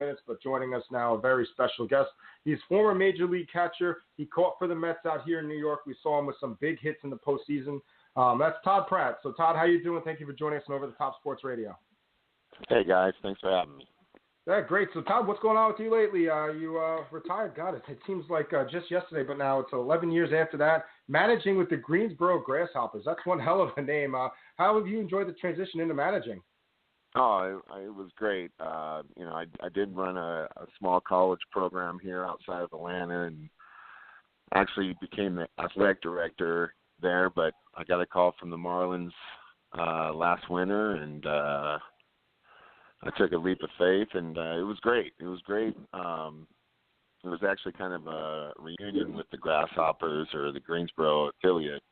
minutes, but joining us now, a very special guest. He's former Major League catcher. He caught for the Mets out here in New York. We saw him with some big hits in the postseason. That's Todd Pratt. So, Todd, how you doing? Thank you for joining us on Over the Top Sports Radio. Hey, guys. Thanks for having me. Yeah, great. So, Todd, what's going on with you lately? You retired. God, it seems like just yesterday, but now it's 11 years after that. Managing with the Greensboro Grasshoppers. That's one hell of a name. How have you enjoyed the transition into managing? Oh, it was great. I did run a small college program here outside of Atlanta and actually became the athletic director there, but I got a call from the Marlins last winter, and I took a leap of faith, and it was great. It was great. It was actually kind of a reunion with the Grasshoppers, or the Greensboro affiliate.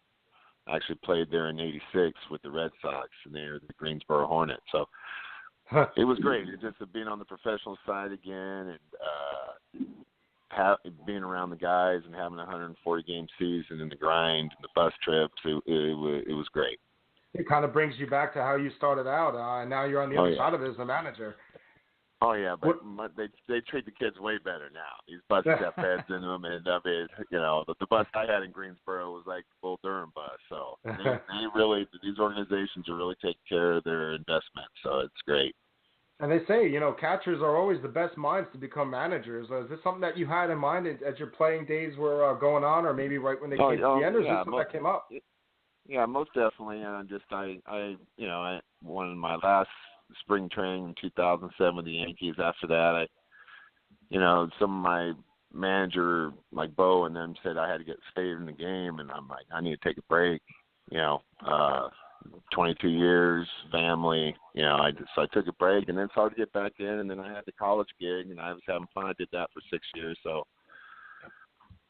I actually played there in '86 with the Red Sox, and they're the Greensboro Hornets. So it was great. It just being on the professional side again, and being around the guys and having a 140-game season and the grind and the bus trips. It was great. It kind of brings you back to how you started out, and now you're on the other side of it as the manager. Oh, yeah, but they treat the kids way better now. These buses have beds in them, and the bus I had in Greensboro was like Bull Durham bus. So these organizations are really taking care of their investment, so it's great. And they say, catchers are always the best minds to become managers. Is this something that you had in mind as your playing days were going on, or maybe right when they came to the end, or is this something that came up? Yeah, most definitely. I won my last spring training in 2007 with the Yankees. After that, some of my manager, like Bo and them, said I had to get stayed in the game, and I'm like, I need to take a break. 22 years, family. So I took a break, and then it's hard to get back in. And then I had the college gig, and I was having fun. I did that for 6 years, so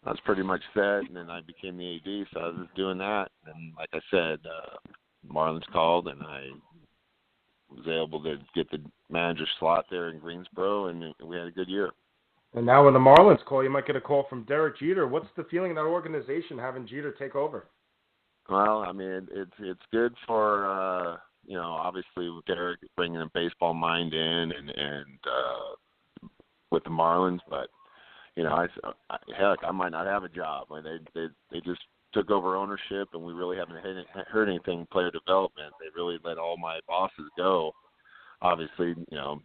I was pretty much set, and then I became the AD, so I was just doing that. And like I said, Marlins called, and I was able to get the manager slot there in Greensboro, and we had a good year. And now when the Marlins call, you might get a call from Derek Jeter. What's the feeling of that organization having Jeter take over? Well, I mean, it's good for, obviously with Derek bringing a baseball mind in and with the Marlins, but I might not have a job. They just took over ownership, and we really haven't heard anything player development. They really let all my bosses go. Obviously,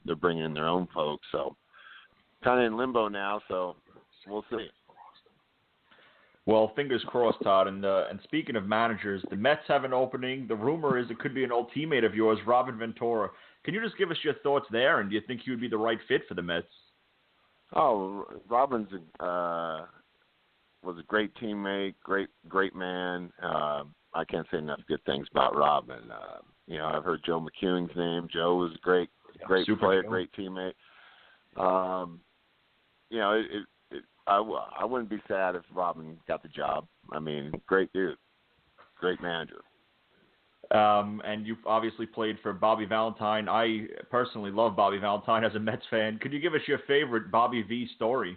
they're bringing in their own folks, so kind of in limbo now. So we'll see. Well, fingers crossed, Todd. And speaking of managers, the Mets have an opening. The rumor is it could be an old teammate of yours, Robin Ventura. Can you just give us your thoughts there? And do you think he would be the right fit for the Mets? Oh, Robin's was a great teammate, great man. I can't say enough good things about Robin. I've heard Joe McEwen's name. Joe was a great player, great teammate. I wouldn't be sad if Robin got the job. I mean, great dude, great manager. And you've obviously played for Bobby Valentine. I personally love Bobby Valentine as a Mets fan. Could you give us your favorite Bobby V story?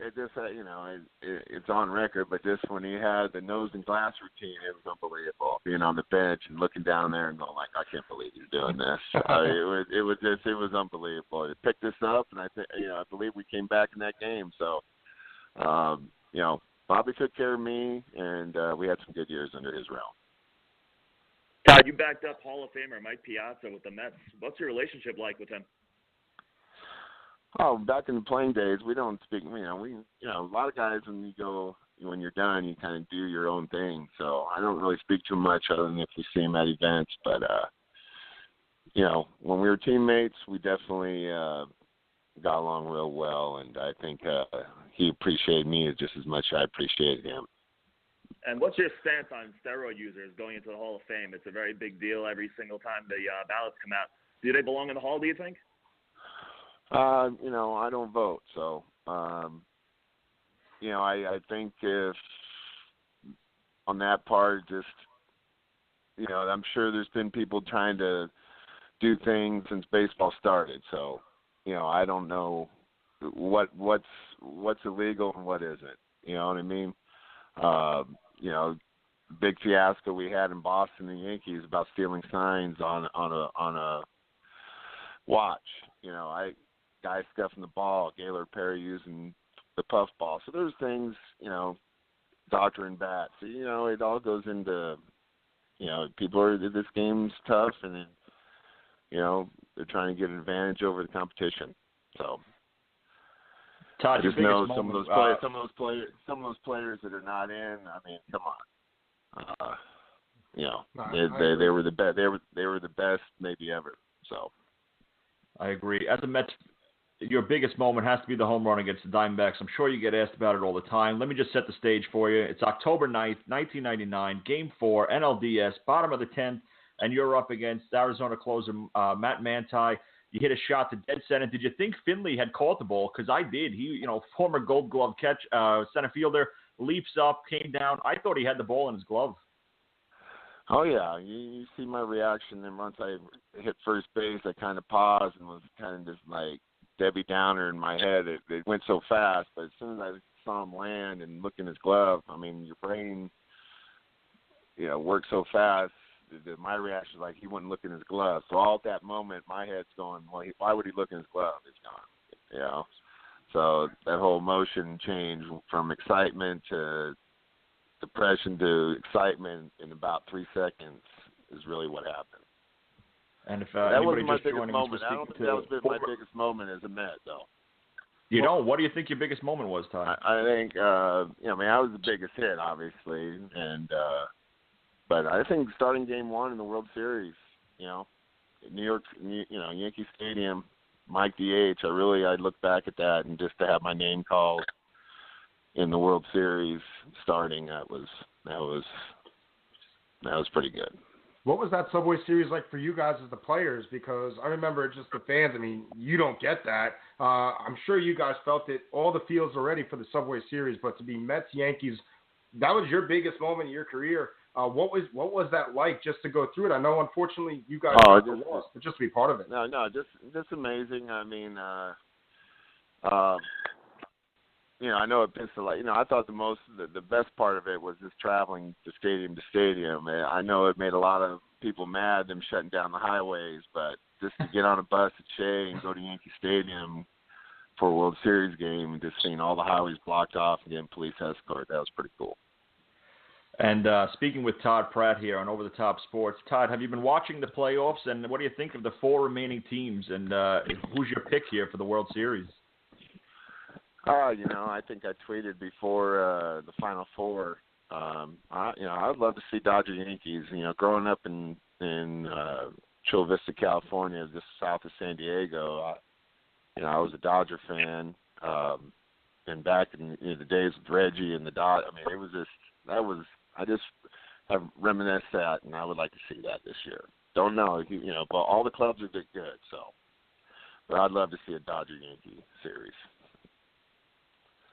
It's on record, but just when he had the nose and glass routine, it was unbelievable. Being on the bench and looking down there and going like, I can't believe he's doing this. It was unbelievable. It picked us up, and I believe we came back in that game. So, Bobby took care of me, and we had some good years under his realm. Todd, you backed up Hall of Famer Mike Piazza with the Mets. What's your relationship like with him? Oh, back in the playing days, we don't speak. A lot of guys when you're done, you kind of do your own thing. So I don't really speak too much other than if we see him at events. But when we were teammates, we definitely got along real well, and I think he appreciated me just as much as I appreciated him. And what's your stance on steroid users going into the Hall of Fame? It's a very big deal every single time the ballots come out. Do they belong in the Hall, do you think? I don't vote, so, I think if on that part, just, I'm sure there's been people trying to do things since baseball started, so, I don't know what's illegal and what isn't, you know what I mean? Big fiasco we had in Boston, the Yankees, about stealing signs on watch. Guys scuffing the ball, Gaylord Perry using the puff ball. So there's things, doctoring bats. So, it all goes into, people are, this game's tough, and then, they're trying to get an advantage over the competition. So Todd, I just know some of those players that are not in. I mean, come on. They were the best. They were the best maybe ever. So I agree. As a Mets, your biggest moment has to be the home run against the Diamondbacks. I'm sure you get asked about it all the time. Let me just set the stage for you. It's October 9th, 1999, Game 4, NLDS, bottom of the 10th, and you're up against Arizona closer Matt Manti. You hit a shot to dead center. Did you think Finley had caught the ball? Because I did. He, former Gold Glove center fielder, leaps up, came down. I thought he had the ball in his glove. Oh, yeah. You see my reaction. And once I hit first base, I kind of paused and was kind of just like Debbie Downer in my head. It went so fast. But as soon as I saw him land and look in his glove, I mean, your brain, works so fast. My reaction was like he wouldn't look in his glove. So all at that moment, my head's going, well, why would he look in his glove? It's gone. So that whole emotion change from excitement to depression to excitement in about 3 seconds is really what happened. And if that wasn't my biggest moment, I don't think that was my biggest moment as a Met, though. What do you think your biggest moment was, Todd? I think, I was the biggest hit, obviously, and but I think starting Game 1 in the World Series, New York, Yankee Stadium, Mike DH. I look back at that, and just to have my name called in the World Series starting, that was pretty good. What was that Subway Series like for you guys as the players? Because I remember just the fans. I mean, you don't get that. I'm sure you guys felt it, all the feels already for the Subway Series, but to be Mets, Yankees, that was your biggest moment in your career. What was that like just to go through it? I know, unfortunately, you guys lost, but just to be part of it. No, just amazing. I mean, I know it pissed a lot. I thought the best part of it was just traveling to stadium. I know it made a lot of people mad, them shutting down the highways, but just to get on a bus at Shea and go to Yankee Stadium for a World Series game and just seeing all the highways blocked off and getting police escort, that was pretty cool. And speaking with Todd Pratt here on Over the Top Sports, Todd, have you been watching the playoffs, and what do you think of the 4 remaining teams, and who's your pick here for the World Series? I think I tweeted before the Final Four. I'd love to see Dodger Yankees. Growing up in Chula Vista, California, just south of San Diego, I was a Dodger fan. And back in the days with Reggie and the Dodgers, I mean, it was just I just have reminisced that, and I would like to see that this year. Don't know, but all the clubs are good, so. But I'd love to see a Dodger Yankee series.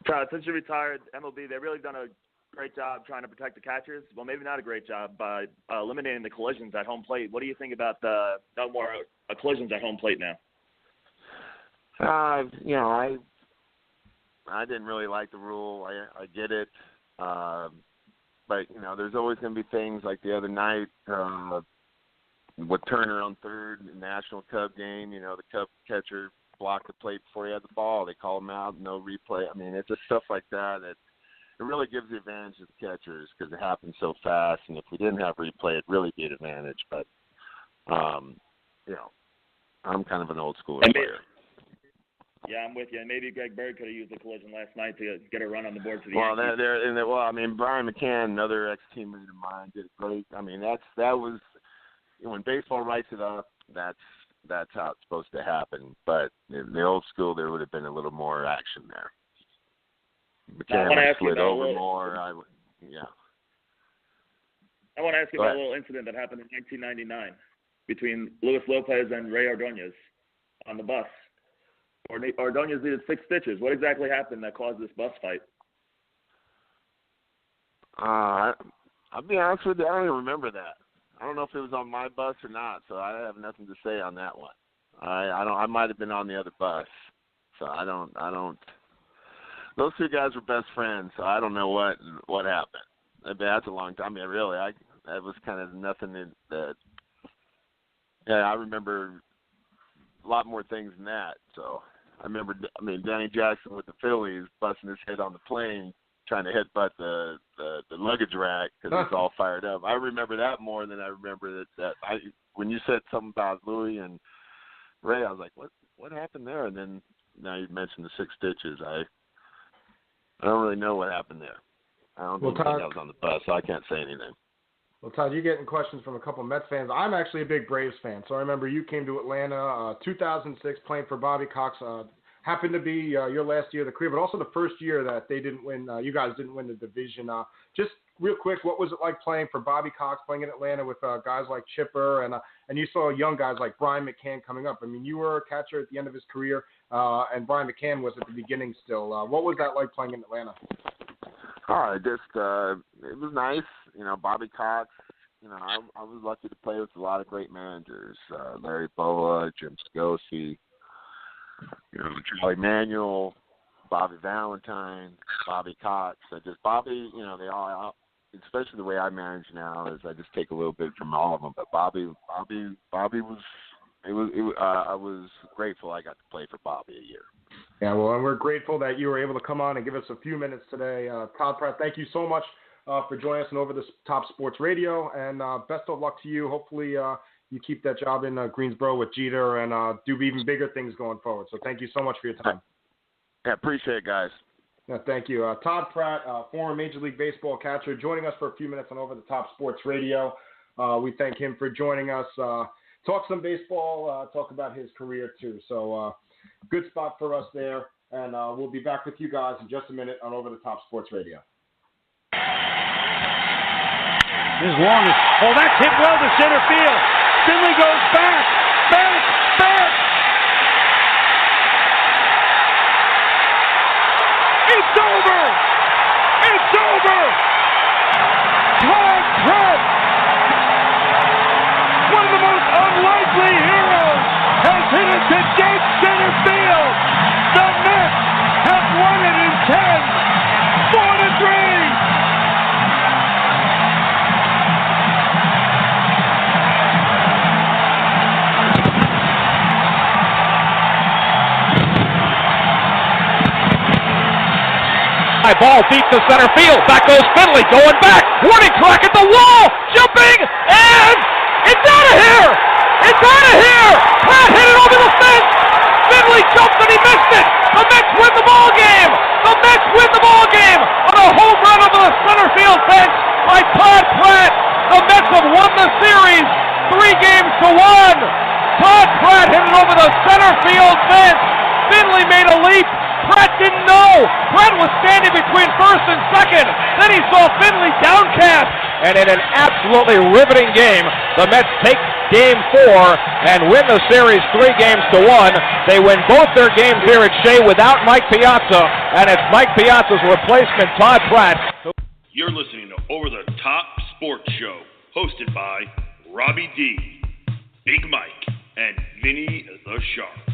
Todd, since you retired, MLB, they've really done a great job trying to protect the catchers. Well, maybe not a great job by eliminating the collisions at home plate. What do you think about the no more collisions at home plate now? I didn't really like the rule. I get it. But, there's always going to be things like the other night with Turner on third in the National Cub game. The Cub catcher blocked the plate before he had the ball. They call him out, no replay. I mean, it's just stuff like that. It really gives the advantage to the catchers because it happens so fast. And if we didn't have replay, it'd really be an advantage. But, I'm kind of an old school player. Yeah, I'm with you. And maybe Greg Bird could have used the collision last night to get a run on the board for the Yankees. Brian McCann, another ex-teammate of mine, did great. I mean, that was when baseball writes it up, that's how it's supposed to happen. But in the old school, there would have been a little more action there. McCann slid over more. I want to ask you about a little incident that happened in 1999 between Luis Lopez and Ray Ordonez on the bus. Ordonez needed 6 stitches. What exactly happened that caused this bus fight? I'll be honest with you, I don't even remember that. I don't know if it was on my bus or not, so I have nothing to say on that one. I might have been on the other bus, so I don't. Those 2 guys were best friends, so I don't know what happened. That's a long time. I mean, really, that was kind of nothing that. Yeah, I remember lot more things than that. So I remember, Danny Jackson with the Phillies busting his head on the plane trying to headbutt the luggage rack because it's all fired up. I remember that more than I remember that when you said something about Louis and Ray, I was like, what happened there? And then now you mentioned the 6 stitches. I don't really know what happened there. I don't think I was on the bus, so I can't say anything. Well, Todd, you're getting questions from a couple of Mets fans. I'm actually a big Braves fan, so I remember you came to Atlanta 2006 playing for Bobby Cox. Happened to be your last year of the career, but also the first year that they didn't win. You guys didn't win the division. Just real quick, what was it like playing for Bobby Cox, playing in Atlanta with guys like Chipper, and you saw young guys like Brian McCann coming up? I mean, you were a catcher at the end of his career, and Brian McCann was at the beginning still. What was that like playing in Atlanta? It was nice. Bobby Cox, I was lucky to play with a lot of great managers. Larry Boa, Jim Scosi, Charlie Manuel, Bobby Valentine, Bobby Cox. Bobby, they all, especially the way I manage now is I just take a little bit from all of them. But Bobby was, I was grateful I got to play for Bobby a year. Yeah, well, and we're grateful that you were able to come on and give us a few minutes today. Todd Pratt, thank you so much for joining us on Over the Top Sports Radio, and best of luck to you. Hopefully you keep that job in Greensboro with Jeter and do even bigger things going forward. So thank you so much for your time. Yeah, appreciate it, guys. Yeah, thank you. Todd Pratt, former Major League Baseball catcher, joining us for a few minutes on Over the Top Sports Radio. We thank him for joining us. Talk some baseball, talk about his career too. So good spot for us there. And we'll be back with you guys in just a minute on Over the Top Sports Radio. As long as, that's hit well to center field. Finley goes back. It's over. Todd Pratt, one of the most unlikely heroes, has hit it to dead center field. The Mets have won it in 10, 4-3. Ball deep to center field. Back goes Finley, going back. Warning track at the wall. Jumping, and it's out of here. Pratt hit it over the fence. Finley jumped and he missed it. The Mets win the ball game. On a home run over the center field fence by Todd Pratt. The Mets have won the series 3-1. Todd Pratt hit it over the center field fence. Finley made a leap. Pratt didn't know. Pratt was standing between first and second. Then he saw Finley downcast. And in an absolutely riveting game, the Mets take Game 4 and win the series 3-1. They win both their games here at Shea without Mike Piazza. And it's Mike Piazza's replacement, Todd Pratt. You're listening to Over the Top Sports Show, hosted by Robbie D, Big Mike, and Vinny the Shark.